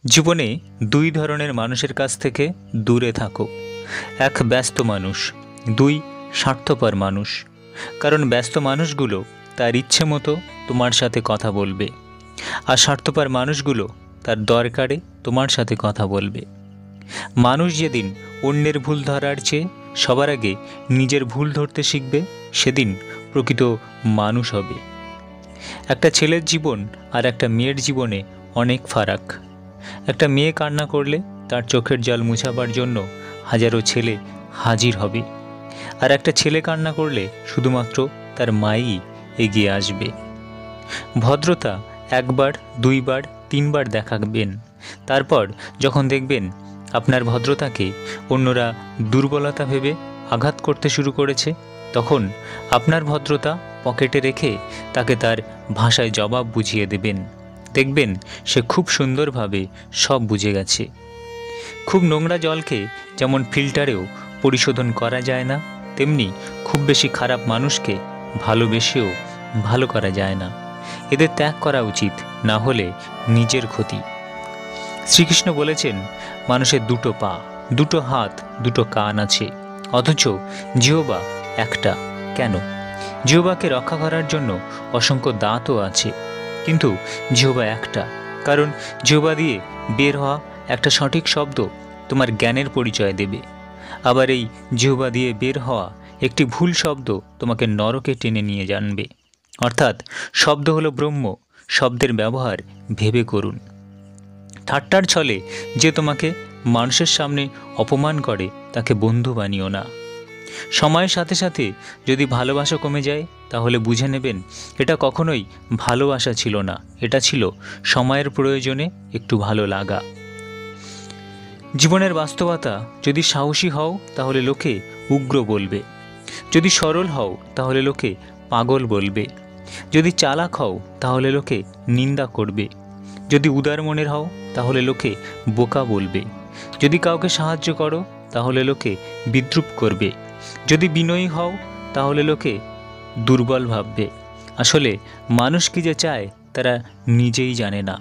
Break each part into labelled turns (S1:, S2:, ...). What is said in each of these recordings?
S1: জীবনে দুই ধরনের মানুষের কাছ থেকে দূরে থাকো। এক ব্যস্ত মানুষ, দুই স্বার্থপর মানুষ। কারণ ব্যস্ত মানুষগুলো তার ইচ্ছে মতো তোমার সাথে কথা বলবে, আর স্বার্থপর মানুষগুলো তার দরকারে তোমার সাথে কথা বলবে। মানুষ যেদিন অন্যের ভুল ধরার চেয়ে সবার আগে নিজের ভুল ধরতে শিখবে, সেদিন প্রকৃত মানুষ হবে। একটা ছেলের জীবন আর একটা মেয়ের জীবনে অনেক ফারাক। একটা মেয়ে কান্না করলে তার চোখের জল মুছাবার জন্য হাজারো ছেলে হাজির হবে, আর একটা ছেলে কান্না করলে শুধুমাত্র তার মাই এগিয়ে আসবে। ভদ্রতা একবার, দুইবার, তিনবার দেখাবেন। তারপর যখন দেখবেন আপনার ভদ্রতাকে অন্যরা দুর্বলতা ভেবে আঘাত করতে শুরু করেছে, তখন আপনার ভদ্রতা পকেটে রেখে তাকে তার ভাষায় জবাব বুঝিয়ে দেবেন। দেখবেন সে খুব সুন্দরভাবে সব বুঝে গেছে। খুব নোংরা জলকে যেমন ফিল্টারেও পরিশোধন করা যায় না, তেমনি খুব বেশি খারাপ মানুষকে ভালোবেসেও ভালো করা যায় না। এদের ত্যাগ করা উচিত, না হলে নিজের ক্ষতি। শ্রীকৃষ্ণ বলেছেন, মানুষের দুটো পা, দুটো হাত, দুটো কান আছে, অথচ জিহ্বা একটা। কেন? জিহ্বাকে রক্ষা করার জন্য অসংখ্য দাঁতও আছে, কিন্তু জিহ্বা একটা। কারণ জিহ্বা দিয়ে বের হওয়া একটা সঠিক শব্দ তোমার জ্ঞানের পরিচয় দেবে, আবার এই জিহ্বা দিয়ে বের হওয়া একটি ভুল শব্দ তোমাকে নরকে টেনে নিয়ে জানবে। অর্থাৎ শব্দ হলো ব্রহ্ম, শব্দের ব্যবহার ভেবে করুন। ঠাট্টার ছলে যে তোমাকে মানুষের সামনে অপমান করে, তাকে বন্ধু বানিও না। সময়ের সাথে সাথে যদি ভালোবাসা কমে যায়, তাহলে বুঝে নেবেন এটা কখনোই ভালোবাসা ছিল না, এটা ছিল সময়ের প্রয়োজনে একটু ভালো লাগা। জীবনের বাস্তবতা, যদি সাহসী হও তাহলে লোকে উগ্র বলবে, যদি সরল হও তাহলে লোকে পাগল বলবে, যদি চালাক হও তাহলে লোকে নিন্দা করবে, যদি উদার মনের হও তাহলে লোকে বোকা বলবে, যদি কাউকে সাহায্য করো তাহলে লোকে বিদ্রূপ করবে, যদি বিনয়ী হও তাহলে লোকে দুর্বল ভাববে। আসলে মানুষ কি যে চায় তারা নিজেই জানে না।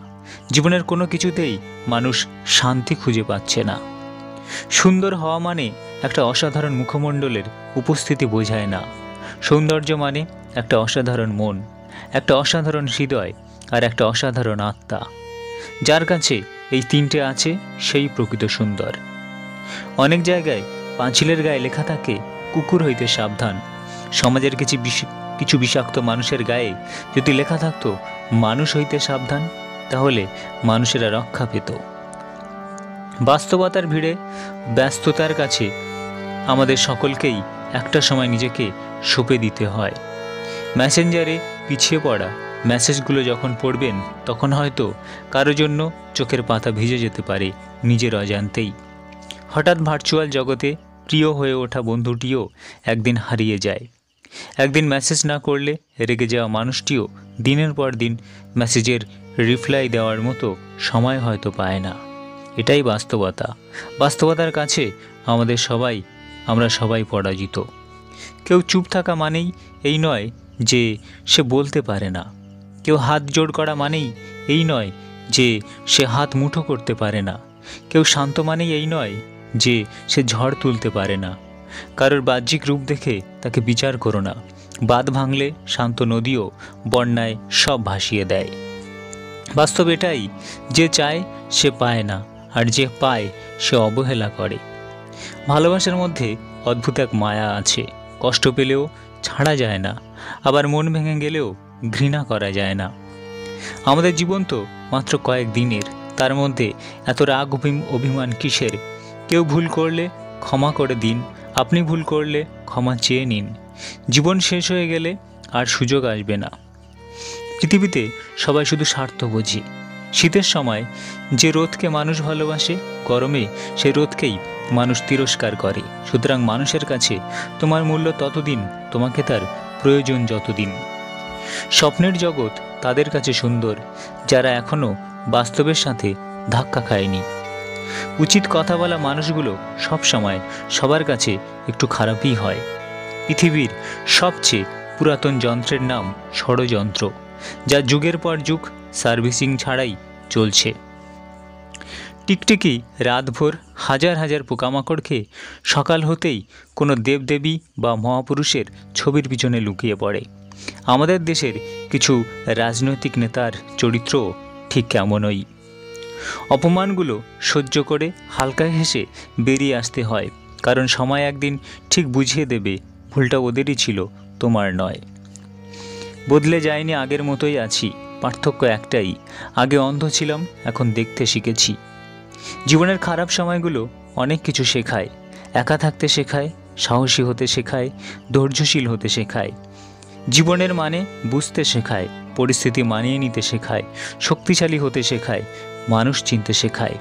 S1: জীবনের কোনো কিছুতেই মানুষ শান্তি খুঁজে পাচ্ছে না। সুন্দর হওয়া মানে একটা অসাধারণ মুখমণ্ডলের উপস্থিতি বোঝায় না। সৌন্দর্য মানে একটা অসাধারণ মন, একটা অসাধারণ হৃদয়, আর একটা অসাধারণ আত্মা। যার কাছে এই তিনটে আছে, সেই প্রকৃত সুন্দর। অনেক জায়গায় পাঁচিলের গায়ে লেখা থাকে, কুকুর হইতে সাবধান। সমাজের কিছু বিষাক্ত মানুষের গায়ে যদি লেখা থাকতো, মানুষ হইতে সাবধান, তাহলে মানুষেরা রক্ষা পেত। বাস্তবতার ভিড়ে, ব্যস্ততার কাছে আমাদের সকলকেই একটা সময় নিজেকে সঁপে দিতে হয়। মেসেঞ্জারে পিছিয়ে পড়া মেসেজগুলো যখন পড়বেন, তখন হয়তো কারো জন্য চোখের পাতা ভিজে যেতে পারে নিজের অজান্তেই। হঠাৎ ভার্চুয়াল জগতে প্রিয় হয়ে ওঠা বন্ধুটিও একদিন হারিয়ে যায়। একদিন মেসেজ না করলে রেগে যাওয়া মানুষটিও দিনের পর দিন মেসেজের রিপ্লাই দেওয়ার মতো সময় হয়তো পায় না। এটাই বাস্তবতা। বাস্তবতার কাছে আমরা সবাই পরাজিত। কেউ চুপ থাকা মানেই এই নয় যে সে বলতে পারে না। কেউ হাত জোড় করা মানেই এই নয় যে সে হাত মুঠো করতে পারে না। কেউ শান্ত মানেই এই নয় যে সে ঝড় তুলতে পারে না। কারোর বাহ্যিক রূপ দেখে তাকে বিচার করো না। বাঁধ ভাঙলে শান্ত নদীও বন্যায় সব ভাসিয়ে দেয়। বাস্তব এটাই, যে চায় সে পায় না, আর যে পায় সে অবহেলা করে। ভালোবাসার মধ্যে অদ্ভুত এক মায়া আছে। কষ্ট পেলেও ছাড়া যায় না, আবার মন ভেঙে গেলেও ঘৃণা করা যায় না। আমাদের জীবন তো মাত্র কয়েক দিনের, তার মধ্যে এত রাগ অভিমান কিসের? কেউ ভুল করলে ক্ষমা করে দিন, আপনি ভুল করলে ক্ষমা চেয়ে নিন। জীবন শেষ হয়ে গেলে আর সুযোগ আসবে না। পৃথিবীতে সবাই শুধু স্বার্থ বোঝে। শীতের সময় যে রোদকে মানুষ ভালোবাসে, গরমে সেই রোদকেই মানুষ তিরস্কার করে। সুতরাং মানুষের কাছে তোমার মূল্য ততদিন, তোমাকে তার প্রয়োজন যতদিন। স্বপ্নের জগৎ তাদের কাছে সুন্দর যারা এখনো বাস্তবের সাথে ধাক্কা খায়নি। উচিত কথা বলা মানুষগুলো সব সময় সবার কাছে একটু খারাপই হয়। পৃথিবীর সবচেয়ে পুরাতন যন্ত্রের নাম ষড়যন্ত্র, যা যুগের পর যুগ সার্ভিসিং ছাড়াই চলছে। টিকটিকি রাতভর হাজার হাজার পোকামাকড় খেয়ে সকাল হতেই কোনো দেবদেবী বা মহাপুরুষের ছবির পিছনে লুকিয়ে পড়ে। আমাদের দেশের কিছু রাজনৈতিক নেতার চরিত্র ঠিক কেমনই। অপমানগুলো সহ্য করে হালকা হেসে বেরিয়ে আসতে হয়, কারণ সময় একদিন ঠিক বুঝিয়ে দেবে ভুলটা ওদেরই ছিল, তোমার নয়। বদলে যায়নি, আগের মতোই আছি, পার্থক্য একটাই, আগে অন্ধ ছিলাম, এখন দেখতে শিখেছি। জীবনের খারাপ সময়গুলো অনেক কিছু শেখায়, একা থাকতে শেখায়, সাহসী হতে শেখায়, ধৈর্যশীল হতে শেখায়। জীবনের মানে বুঝতে শেখায়, পরিস্থিতি মানিয়ে নিতে শেখায়, শক্তিশালী হতে শেখায়, মানুষ চিনতে শেখায়।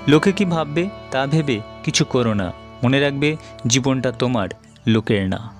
S1: লোকে কি ভাববে তা ভেবে কিছু করো না, মনে রাখবে জীবনটা তোমার, লোকের না।